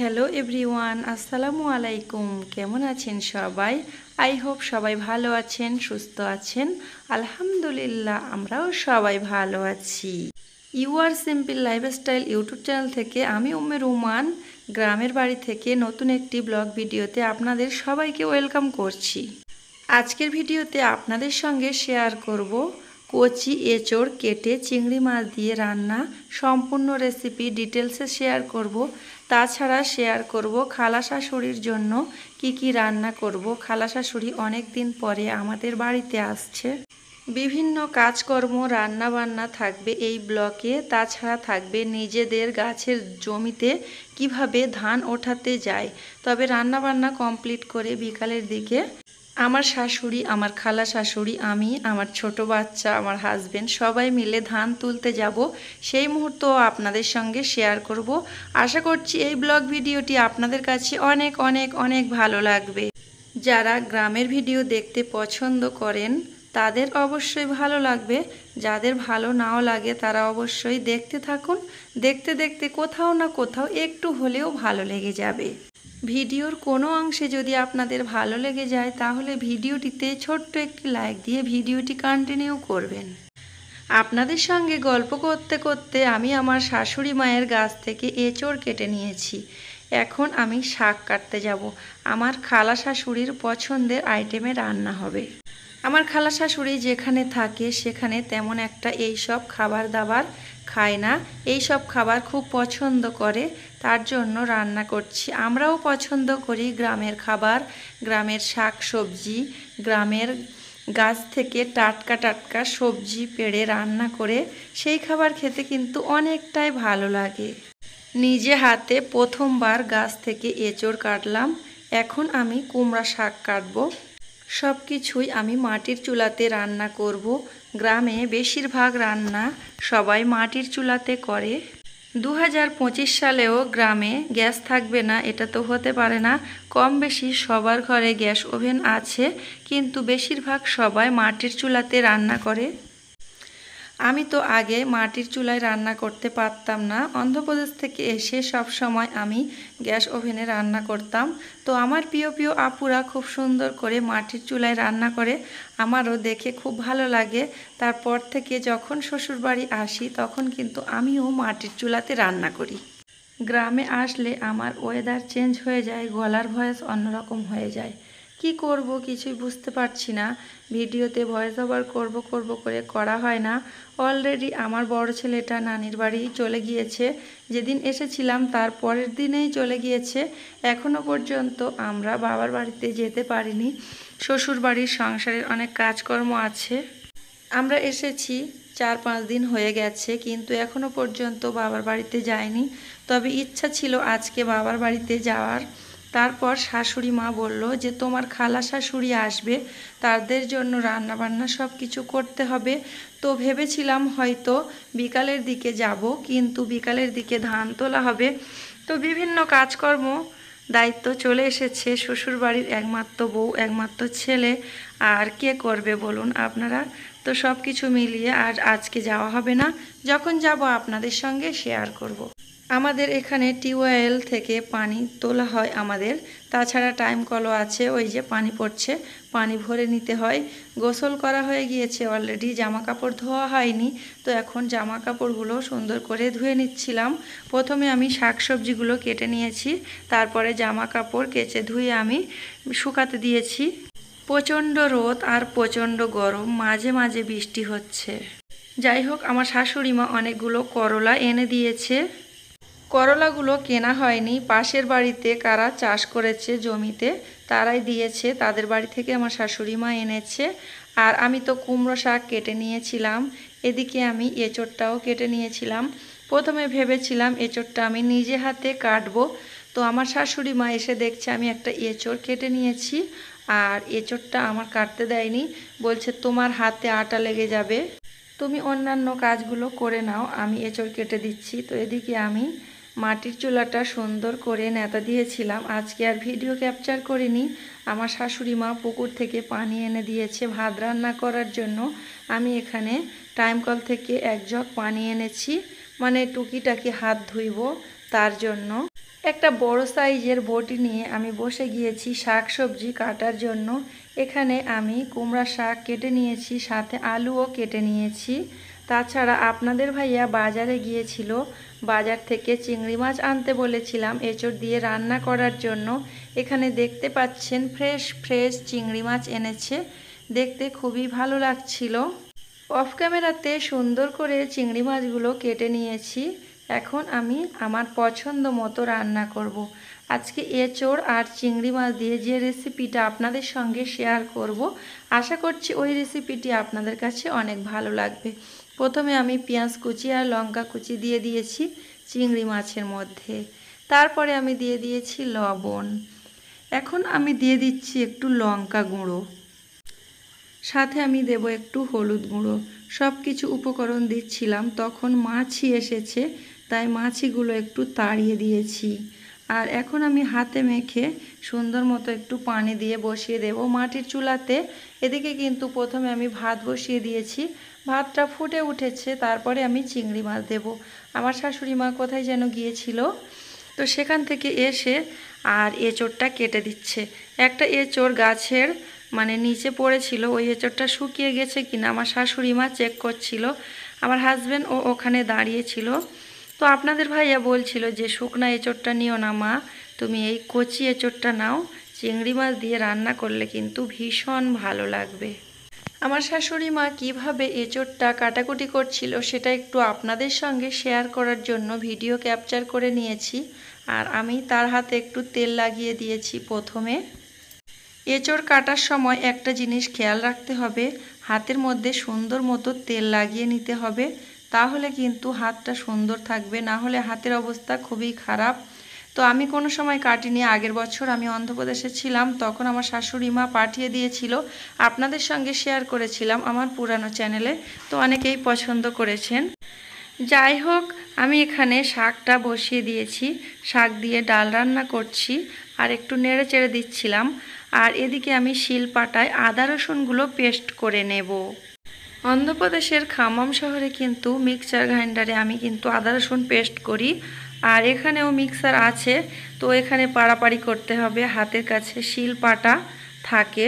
Hello everyone, আসসালামু আলাইকুম। কেমন আছেন সবাই? আই হোপ সবাই ভালো আছেন, সুস্থ আছেন। আলহামদুলিল্লাহ, আমরাও সবাই ভালো আছি। You are simple lifestyle YouTube channel থেকে আমি উম্মে রুমান গ্রামের বাড়ি থেকে নতুন একটি ব্লগ ভিডিওতে আপনাদের সবাইকে ওয়েলকাম করছি। আজকের ভিডিওতে আপনাদের সঙ্গে শেয়ার করব কচি এঁচড় কেটে চিংড়ি মাছ দিয়ে রান্না। সম্পূর্ণ রেসিপি ডিটেলসে শেয়ার করব। তাছাড়া শেয়ার করব খালা শাশুড়ির জন্য কি রান্না করব। খালা শাশুড়ি অনেক দিন পরে আমাদের বাড়িতে আসছে। বিভিন্ন কাজকর্ম রান্না বান্না থাকবে এই ব্লকে। তাছাড়া থাকবে নিজেদের গাছের জমিতে কিভাবে ধান ওঠাতে যায়। তবে রান্না বান্না কমপ্লিট করে বিকালের দিকে আমার শাশুড়ি, আমার খালা শাশুড়ি, আমি, আমার ছোট বাচ্চা, আমার হাজবেন্ড সবাই মিলে ধান তুলতে যাব। সেই মুহূর্ত আপনাদের সঙ্গে শেয়ার করব। আশা করছি এই ব্লগ ভিডিওটি আপনাদের কাছে অনেক অনেক অনেক ভালো লাগবে। যারা গ্রামের ভিডিও দেখতে পছন্দ করেন তাদের অবশ্যই ভালো লাগবে। যাদের ভালো নাও লাগে তারা অবশ্যই দেখতে থাকুন। দেখতে দেখতে কোথাও না কোথাও একটু হলেও ভালো লেগে যাবে। ভিডিওর কোনো অংশে যদি আপনাদের ভালো লেগে যায় তাহলে ভিডিওটিতে ছোট্ট একটি লাইক দিয়ে ভিডিওটি কন্টিনিউ করবেন। আপনাদের সঙ্গে গল্প করতে করতে আমি আমার শাশুড়ি মায়ের গাছ থেকে এঁচড় কেটে নিয়েছি। এখন আমি শাক কাটতে যাব। আমার খালা শাশুড়ির পছন্দের আইটেমে রান্না হবে। আমার খালা শাশুড়ি যেখানে থাকে সেখানে তেমন একটা এইসব খাবার দাবার খায় না। এইসব খাবার খুব পছন্দ করে, তার জন্য রান্না করছি। আমরাও পছন্দ করি গ্রামের খাবার, গ্রামের শাক সবজি, গ্রামের গাছ থেকে টাটকা টাটকা সবজি পেড়ে রান্না করে সেই খাবার খেতে কিন্তু অনেকটাই ভালো লাগে। নিজে হাতে প্রথমবার গাছ থেকে এঁচড় কাটলাম। এখন আমি কুমড়া শাক কাটবো। সব কিছুই আমি মাটির চুলাতে রান্না করব। গ্রামে বেশিরভাগ রান্না সবাই মাটির চুলাতে করে। 2025 সালেও গ্রামে গ্যাস থাকবে না এটা তো হতে পারে না। কম বেশি সবার ঘরে গ্যাস ওভেন আছে, কিন্তু বেশিরভাগ সবাই মাটির চুলাতে রান্না করে। আমি তো আগে মাটির চুলায় রান্না করতে পারতাম না। অন্ধ্রপ্রদেশ থেকে এসে সব সময় আমি গ্যাস ওভেনে রান্না করতাম। তো আমার প্রিয় প্রিয় আপুরা খুব সুন্দর করে মাটির চুলায় রান্না করে, আমারও দেখে খুব ভালো লাগে। তারপর থেকে যখন শ্বশুরবাড়ি আসি তখন কিন্তু আমিও মাটির চুলাতে রান্না করি। গ্রামে আসলে আমার ওয়েদার চেঞ্জ হয়ে যায়, গলার ভয়েস অন্যরকম হয়ে যায়। কি করব কিছুই বুঝতে পারছি না। ভিডিওতে ভয়েস ওভার করব করে করা হয় না। অলরেডি আমার বড় ছেলেটা নানির বাড়ি চলে গিয়েছে। যেদিন এসেছিলাম তার পরের দিনেই চলে গিয়েছে। এখনও পর্যন্ত আমরা বাবার বাড়িতে যেতে পারিনি। শ্বশুর বাড়ির সংসারের অনেক কাজকর্ম আছে। আমরা এসেছি 4-5 দিন হয়ে গেছে, কিন্তু এখনও পর্যন্ত বাবার বাড়িতে যাইনি। তবে ইচ্ছা ছিল আজকে বাবার বাড়িতে যাওয়ার। তারপর শাশুড়ি মা বলল যে তোমার খালা শাশুড়ি আসবে, তাদের জন্য রান্নাবান্না সব কিছু করতে হবে। তো ভেবেছিলাম হয়তো বিকালের দিকে যাব, কিন্তু বিকালের দিকে ধান তোলা হবে। তো বিভিন্ন কাজকর্ম দায়িত্ব চলে এসেছে। শ্বশুরবাড়ির একমাত্র বউ, একমাত্র ছেলে, আর কে করবে বলুন আপনারা। তো সব কিছু মিলিয়ে আর আজকে যাওয়া হবে না। যখন যাব আপনাদের সঙ্গে শেয়ার করব। আমাদের এখানে টিউবওয়েল থেকে পানি তোলা হয় আমাদের। তাছাড়া টাইম কলও আছে, ওই যে পানি পড়ছে, পানি ভরে নিতে হয়। গোসল করা হয়ে গিয়েছে অলরেডি, জামা কাপড় ধোয়া হয়নি। তো এখন জামা কাপড়গুলো সুন্দর করে ধুয়ে নিচ্ছিলাম। প্রথমে আমি শাকসবজিগুলো কেটে নিয়েছি, তারপরে জামা কাপড় কেচে ধুয়ে আমি শুকাতে দিয়েছি। প্রচণ্ড রোদ আর প্রচণ্ড গরম, মাঝে মাঝে বৃষ্টি হচ্ছে। যাই হোক, আমার শাশুড়ি মা অনেকগুলো করলা এনে দিয়েছে। করলাগুলো কেনা হয়নি, পাশের বাড়িতে কারা চাষ করেছে জমিতে তারাই দিয়েছে। তাদের বাড়ি থেকে আমার শাশুড়ি মা এনেছে। আর আমি তো কুমড়ো শাক কেটে নিয়েছিলাম। এদিকে আমি এঁচড়টাও কেটে নিয়েছিলাম। প্রথমে ভেবেছিলাম এঁচড়টা আমি নিজে হাতে কাটবো। তো আমার শাশুড়ি মা এসে দেখছে আমি একটা এঁচড় কেটে নিয়েছি, আর এঁচড়টা আমার কাটতে দেয়নি। বলছে তোমার হাতে আটা লেগে যাবে, তুমি অন্যান্য কাজগুলো করে নাও, আমি এঁচড় কেটে দিচ্ছি। তো এদিকে আমি মাটির চুলাটা সুন্দর করে নেতা দিয়েছিলাম। আজকে আর ভিডিও ক্যাপচার করিনি। আমার শাশুড়ি মা পুকুর থেকে পানি এনে দিয়েছে ভাত রান্না করার জন্য। আমি এখানে টাইম কল থেকে 1 জগ পানি এনেছি, মানে টুকিটাকি হাত ধুইব। তার জন্য একটা বড় সাইজের বটি নিয়ে আমি বসে গিয়েছি শাক সবজি কাটার জন্য। এখানে আমি কুমড়া শাক কেটে নিয়েছি, সাথে আলুও কেটে নিয়েছি। তাছাড়া আপনাদের ভাইয়া বাজারে গিয়েছিল, বাজার থেকে চিংড়ি মাছ আনতে বলেছিলাম এঁচড় দিয়ে রান্না করার জন্য। এখানে দেখতে পাচ্ছেন ফ্রেশ ফ্রেশ চিংড়ি মাছ এনেছে, দেখতে খুবই ভালো লাগছিল। অফ ক্যামেরাতে সুন্দর করে চিংড়ি মাছগুলো কেটে নিয়েছি। এখন আমি আমার পছন্দ মতো রান্না করব। আজকে এঁচড় আর চিংড়ি মাছ দিয়ে যে রেসিপিটা আপনাদের সঙ্গে শেয়ার করব, আশা করছি ওই রেসিপিটি আপনাদের কাছে অনেক ভালো লাগবে। প্রথমে আমি পেঁয়াজ কুচি আর লঙ্কা কুচি দিয়ে দিয়েছি চিংড়ি মাছের মধ্যে। তারপরে আমি দিয়ে দিয়েছি লবণ। এখন আমি দিয়ে দিচ্ছি একটু লঙ্কা গুঁড়ো, সাথে আমি দেব একটু হলুদ গুঁড়ো। সব কিছু উপকরণ দিচ্ছিলাম, তখন মাছি এসেছে, তাই মাছিগুলো একটু তাড়িয়ে দিয়েছি। আর এখন আমি হাতে মেখে সুন্দর মতো একটু পানি দিয়ে বসিয়ে দেব মাটির চুলাতে। এদিকে কিন্তু প্রথমে আমি ভাত বসিয়ে দিয়েছি, ভাতটা ফুটে উঠেছে, তারপরে আমি চিংড়ি মাছ দেব। আমার শাশুড়ি মা কোথায় যেন গিয়েছিল, তো সেখান থেকে এসে আর এঁচড়টা কেটে দিচ্ছে। একটা এঁচড় গাছের নিচে পড়েছিল, ওই এঁচড়টা শুকিয়ে গেছে কিনা আমার শাশুড়ি মা চেক করছিল। আমার হাজব্যান্ড ওখানে দাঁড়িয়েছিল। তো আপনাদের ভাইয়া বলছিল যে শুকনা এঁচড়টা নিও না মা, তুমি এই কচি এঁচড়টা নাও, চিংড়ি মাছ দিয়ে রান্না করলে কিন্তু ভীষণ ভালো লাগবে। আমার শাশুড়ি মা কীভাবে এঁচড়টা কাটাকুটি করছিল সেটা একটু আপনাদের সঙ্গে শেয়ার করার জন্য ভিডিও ক্যাপচার করে নিয়েছি। আর আমি তার হাতে একটু তেল লাগিয়ে দিয়েছি। প্রথমে এঁচড় কাটার সময় একটা জিনিস খেয়াল রাখতে হবে, হাতের মধ্যে সুন্দর মতো তেল লাগিয়ে নিতে হবে, তাহলে কিন্তু হাতটা সুন্দর থাকবে, না হলে হাতের অবস্থা খুবই খারাপ। তো আমি কোনো সময় কাটিনি, আগের বছর আমি অন্ধ্রপ্রদেশে ছিলাম, তখন আমার শাশুড়ি মা পাঠিয়ে দিয়েছিল, আপনাদের সঙ্গে শেয়ার করেছিলাম আমার পুরানো চ্যানেলে, তো অনেকেই পছন্দ করেছেন। যাই হোক, আমি এখানে শাকটা বসিয়ে দিয়েছি, শাক দিয়ে ডাল রান্না করছি আর একটু নেড়ে চেড়ে দিচ্ছিলাম। আর এদিকে আমি শিলপাটায় আদা রসুনগুলো পেস্ট করে নেব। অন্ধ্রপ্রদেশের খাম্মাম শহরে কিন্তু মিক্সচার গ্রাইন্ডারে আমি কিন্তু আদা রসুন পেস্ট করি, আর এখানেও মিক্সার আছে, তো এখানে পাড়াপাড়ি করতে হবে। হাতের কাছে শিলপাটা থাকে,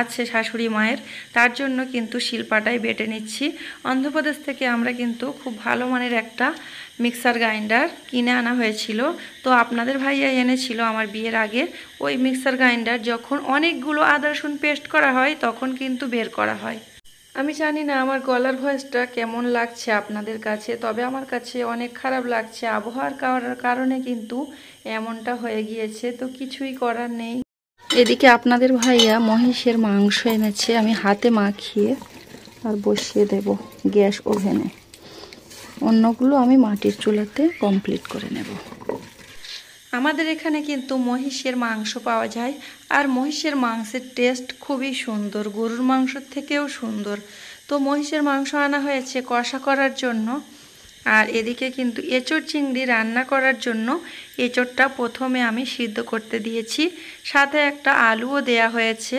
আছে শাশুড়ি মায়ের, তার জন্য কিন্তু শিলপাটায় বেটে নিচ্ছি। অন্ধ্রপ্রদেশ থেকে আমরা কিন্তু খুব ভালো মানের একটা মিক্সার গ্রাইন্ডার কিনে আনা হয়েছিল, তো আপনাদের ভাইয়া এনেছিল আমার বিয়ের আগে। ওই মিক্সার গ্রাইন্ডার যখন অনেকগুলো আদা রসুন পেস্ট করা হয় তখন কিন্তু বের করা হয়। আমি জানি না আমার গলার ভয়েসটা কেমন লাগছে আপনাদের কাছে, তবে আমার কাছে অনেক খারাপ লাগছে। আবহাওয়ার কারণে কিন্তু এমনটা হয়ে গিয়েছে, তো কিছুই করার নেই। এদিকে আপনাদের ভাইয়া মহিষের মাংস এনেছে, আমি হাতে মাখিয়ে আর বসিয়ে দেব গ্যাস ওভেনে। অন্যগুলো আমি মাটির চুলাতে কমপ্লিট করে নেব। আমাদের এখানে কিন্তু মহিষের মাংস পাওয়া যায়, আর মহিষের মাংসের টেস্ট খুবই সুন্দর, গরুর মাংসের থেকেও সুন্দর। তো মহিষের মাংস আনা হয়েছে কষা করার জন্য। আর এদিকে কিন্তু এঁচড় চিংড়ি রান্না করার জন্য এঁচড়টা প্রথমে আমি সিদ্ধ করতে দিয়েছি, সাথে একটা আলুও দেয়া হয়েছে।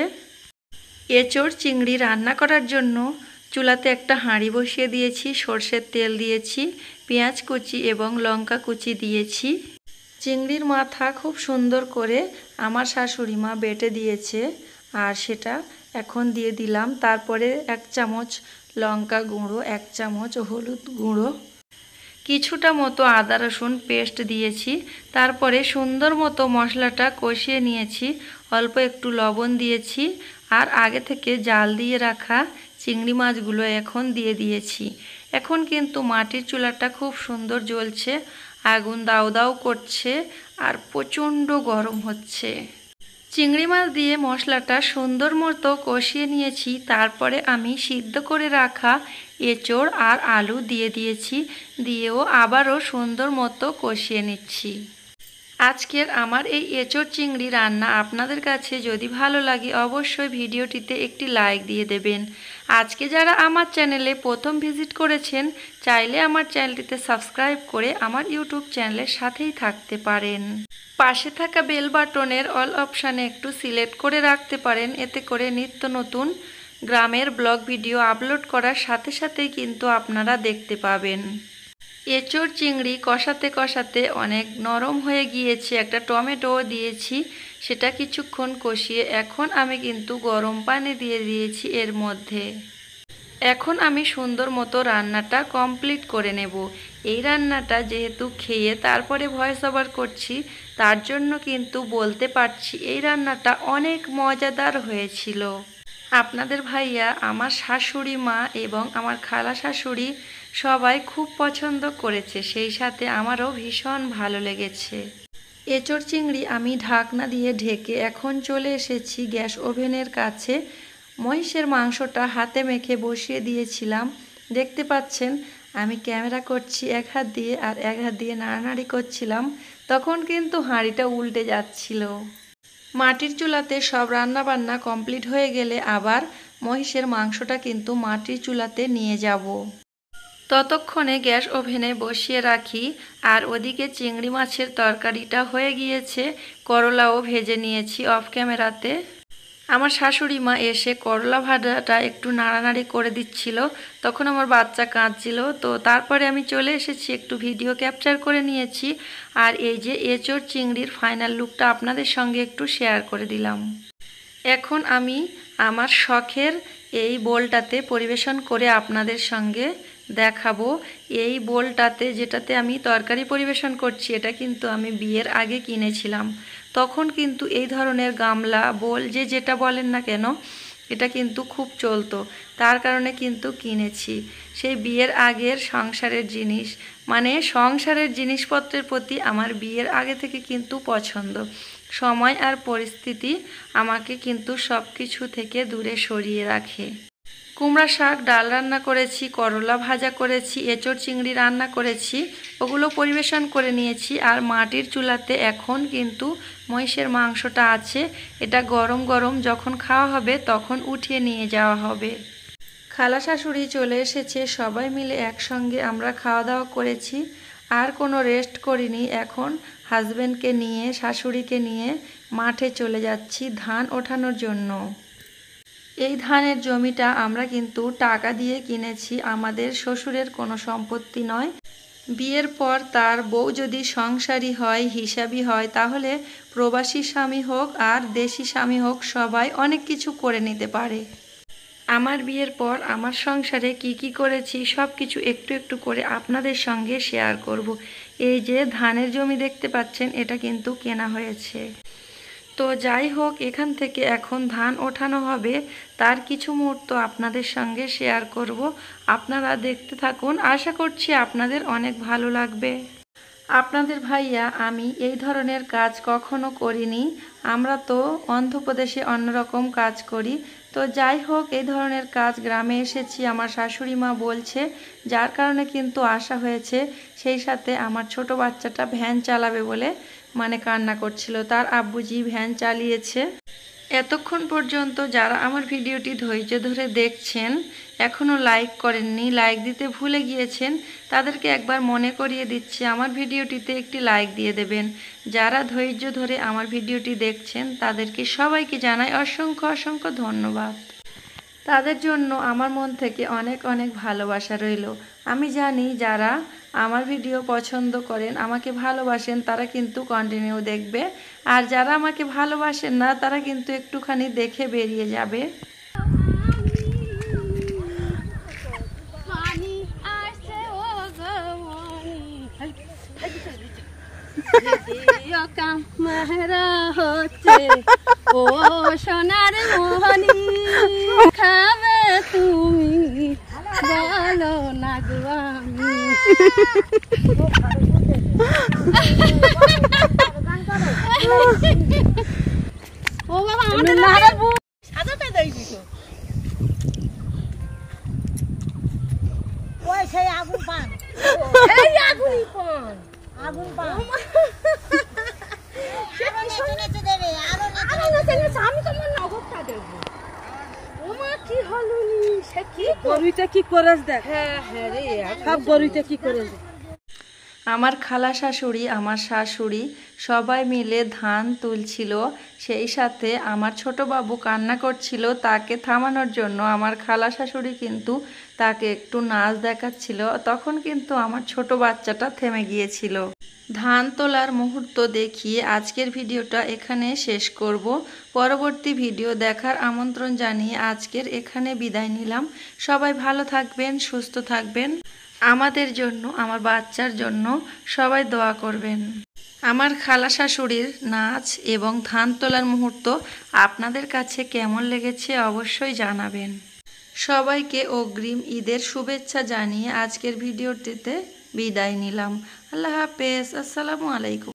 এঁচড় চিংড়ি রান্না করার জন্য চুলাতে একটা হাঁড়ি বসিয়ে দিয়েছি, সর্ষের তেল দিয়েছি, পেঁয়াজ কুচি এবং লঙ্কা কুচি দিয়েছি। চিংড়ির মাথা খুব সুন্দর করে আমার শাশুড়ি মা বেটে দিয়েছে, আর সেটা এখন দিয়ে দিলাম। তারপরে 1 চামচ লঙ্কা গুঁড়ো, 1 চামচ হলুদ গুঁড়ো, কিছুটা মতো আদা রসুন পেস্ট দিয়েছি। তারপরে সুন্দর মতো মশলাটা কষিয়ে নিয়েছি, অল্প একটু লবণ দিয়েছি, আর আগে থেকে জাল দিয়ে রাখা চিংড়ি মাছগুলো এখন দিয়ে দিয়েছি। এখন কিন্তু মাটির চুলাটা খুব সুন্দর জ্বলছে, আগুন দাউ দাউ করছে আর প্রচণ্ড গরম হচ্ছে। চিংড়ি মাছ দিয়ে মশলাটা সুন্দর মতো কষিয়ে নিয়েছি, তারপরে আমি সিদ্ধ করে রাখা এঁচড় আর আলু দিয়ে দিয়েছি, দিয়েও আবারও সুন্দর মতো কষিয়ে নিচ্ছি। আজকের আমার এই এঁচড় চিংড়ি রান্না আপনাদের কাছে যদি ভালো লাগে অবশ্যই ভিডিওটিতে একটি লাইক দিয়ে দেবেন। আজকে যারা আমার চ্যানেলে প্রথম ভিজিট করেছেন চাইলে আমার চ্যানেলটিতে সাবস্ক্রাইব করে আমার ইউটিউব চ্যানেলের সাথেই থাকতে পারেন। পাশে থাকা বেল বাটনের অল অপশানে একটু সিলেক্ট করে রাখতে পারেন, এতে করে নিত্য নতুন গ্রামের ব্লগ ভিডিও আপলোড করার সাথে সাথেই কিন্তু আপনারা দেখতে পাবেন। এঁচোড় চিংড়ি কষাতে কষাতে অনেক নরম হয়ে গিয়েছে, একটা টমেটোও দিয়েছি, সেটা কিছুক্ষণ কষিয়ে এখন আমি কিন্তু গরম পানি দিয়ে দিয়েছি এর মধ্যে। এখন আমি সুন্দর মতো রান্নাটা কমপ্লিট করে নেব। এই রান্নাটা যেহেতু খেয়ে তারপরে ভয়েস ওভার করছি, তার জন্য কিন্তু বলতে পারছি এই রান্নাটা অনেক মজাদার হয়েছিল। আপনাদের ভাইয়া, আমার শাশুড়ি মা এবং আমার খালা শাশুড়ি সবাই খুব পছন্দ করেছে, সেই সাথে আমারও ভীষণ ভালো লেগেছে। এঁচোড় চিংড়ি আমি ঢাকনা দিয়ে ঢেকে এখন চলে এসেছি গ্যাস ওভেনের কাছে। মহিষের মাংসটা হাতে মেখে বসিয়ে দিয়েছিলাম। দেখতে পাচ্ছেন আমি ক্যামেরা করছি এক হাত দিয়ে আর এক হাত দিয়ে নাড়ানাড়ি করছিলাম, তখন কিন্তু হাঁড়িটা উল্টে যাচ্ছিল। মাটির চুলাতে সব রান্না বান্না কমপ্লিট হয়ে গেলে আবার মহিষের মাংসটা কিন্তু মাটির চুলাতে নিয়ে যাব। ততক্ষণে গ্যাস ওভেনে বসিয়ে রাখি আর ওদিকে চিংড়ি মাছের তরকারিটা হয়ে গিয়েছে, করলাও ভেজে নিয়েছি অফ ক্যামেরাতে। আমার শাশুড়ি মা এসে করলা ভাজাটা একটু নাড়ানাড়ি করে দিচ্ছিল, তখন আমার বাচ্চা কাঁদছিল, তো তারপরে আমি চলে এসেছি, একটু ভিডিও ক্যাপচার করে নিয়েছি। আর এই যে এঁচোড় চিংড়ির ফাইনাল লুকটা আপনাদের সঙ্গে একটু শেয়ার করে দিলাম। এখন আমি আমার শখের এই বোলটাতে পরিবেশন করে আপনাদের সঙ্গে দেখাবো। এই বোলটাতে যেটাতে আমি তরকারি পরিবেশন করছি, এটা কিন্তু আমি বিয়ের আগে কিনেছিলাম। তখন কিন্তু এই ধরনের গামলা বোল যে যেটা বলেন না কেন, এটা কিন্তু খুব চলতো, তার কারণে কিন্তু কিনেছি। সেই বিয়ের আগের সংসারের জিনিস, মানে সংসারের জিনিসপত্রের প্রতি আমার বিয়ের আগে থেকে কিন্তু পছন্দ। সময় আর পরিস্থিতি আমাকে কিন্তু সব কিছু থেকে দূরে সরিয়ে রাখে। কুমড়া শাক ডাল রান্না করেছি, করলা ভাজা করেছি, এঁচোড় চিংড়ি রান্না করেছি, ওগুলো পরিবেশন করে নিয়েছি। আর মাটির চুলাতে এখন কিন্তু মহিষের মাংসটা আছে, এটা গরম গরম যখন খাওয়া হবে তখন উঠিয়ে নিয়ে যাওয়া হবে। খালা শাশুড়ি চলে এসেছে, সবাই মিলে একসঙ্গে আমরা খাওয়া দাওয়া করেছি, আর কোনো রেস্ট করিনি। এখন হাজব্যান্ডকে নিয়ে শাশুড়িকে নিয়ে মাঠে চলে যাচ্ছি ধান ওঠানোর জন্য। এই ধানের জমিটা আমরা কিন্তু টাকা দিয়ে কিনেছি, আমাদের শ্বশুরের কোনো সম্পত্তি নয়। বিয়ের পর তার বউ যদি সংসারী হয়, হিসাবি হয়, তাহলে প্রবাসী স্বামী হোক আর দেশি স্বামী হোক সবাই অনেক কিছু করে নিতে পারে। আমার বিয়ের পর আমার সংসারে কি করেছি সব কিছু একটু একটু করে আপনাদের সঙ্গে শেয়ার করব। এই যে ধানের জমি দেখতে পাচ্ছেন, এটা কিন্তু কেনা হয়েছে। তো যাই হোক, এখান থেকে এখন ধান ওঠানো হবে, তার কিছু মুহূর্ত আপনাদের সঙ্গে শেয়ার করব। আপনারা দেখতে থাকুন, আশা করছি আপনাদের অনেক ভালো লাগবে। আপনাদের ভাইয়া আমি এই ধরনের কাজ কখনো করিনি, আমরা তো অন্ধ্রপ্রদেশে অন্যরকম কাজ করি। তো যাই হোক, এই ধরনের কাজ গ্রামে এসেছি, আমার শাশুড়ি মা বলছে, যার কারণে কিন্তু আসা হয়েছে। সেই সাথে আমার ছোট বাচ্চাটা ভ্যান চালাবে বলে মানে কান্না করছিল, তার আব্বুজি ভ্যান চালিয়েছে। এতক্ষণ পর্যন্ত যারা আমার ভিডিওটি ধৈর্য ধরে দেখছেন, এখনও লাইক করেননি, লাইক দিতে ভুলে গিয়েছেন, তাদেরকে একবার মনে করিয়ে দিচ্ছি আমার ভিডিওটিতে একটি লাইক দিয়ে দেবেন। যারা ধৈর্য ধরে আমার ভিডিওটি দেখছেন তাদেরকে সবাইকে জানাই অসংখ্য অসংখ্য ধন্যবাদ। তাদের জন্য আমার মন থেকে অনেক অনেক ভালোবাসা রইল। আমি জানি যারা আমার ভিডিও পছন্দ করেন, আমাকে ভালোবাসেন, তারা কিন্তু কন্টিনিউ দেখবে, আর যারা আমাকে ভালোবাসেন না তারা কিন্তু একটুখানি দেখে বেরিয়ে যাবে। ও সোনার মোহনী খাবে তুমি, বলো না গো আমি। ও বাবা আমাদের সাজাতে দেয়নি তো। ওই সেই আগুন পান, এই আগুনই পান, আগুন পান। আমি তোমার নগদটা দেবো। ওমা কি হলো নি, সে কি গরুটা কি করেছ দেখ। হ্যাঁ হ্যাঁ রে, সব গরুটা কি করেছ। আমার খালা শাশুড়ি, আমার শাশুড়ি সবাই মিলে ধান তুলছিল। সেই সাথে আমার ছোট বাবু কান্না করছিল, তাকে থামানোর জন্য আমার খালা শাশুড়ি কিন্তু তাকে একটু নাচ দেখাচ্ছিল। তখন কিন্তু আমার ছোট বাচ্চাটা থেমে গিয়েছিল। ধান তোলার মুহূর্ত দেখিয়ে আজকের ভিডিওটা এখানে শেষ করব। পরবর্তী ভিডিও দেখার আমন্ত্রণ জানিয়ে আজকের এখানে বিদায় নিলাম। সবাই ভালো থাকবেন, সুস্থ থাকবেন। আমাদের জন্য, আমার বাচ্চার জন্য সবাই দোয়া করবেন। আমার খালা শাশুড়ির নাচ এবং ধান তোলার মুহূর্ত আপনাদের কাছে কেমন লেগেছে অবশ্যই জানাবেন। সবাইকে অগ্রিম ঈদের শুভেচ্ছা জানিয়ে আজকের ভিডিওটিতে বিদায় নিলাম। আল্লাহ হাফেজ। আসসালামু আলাইকুম।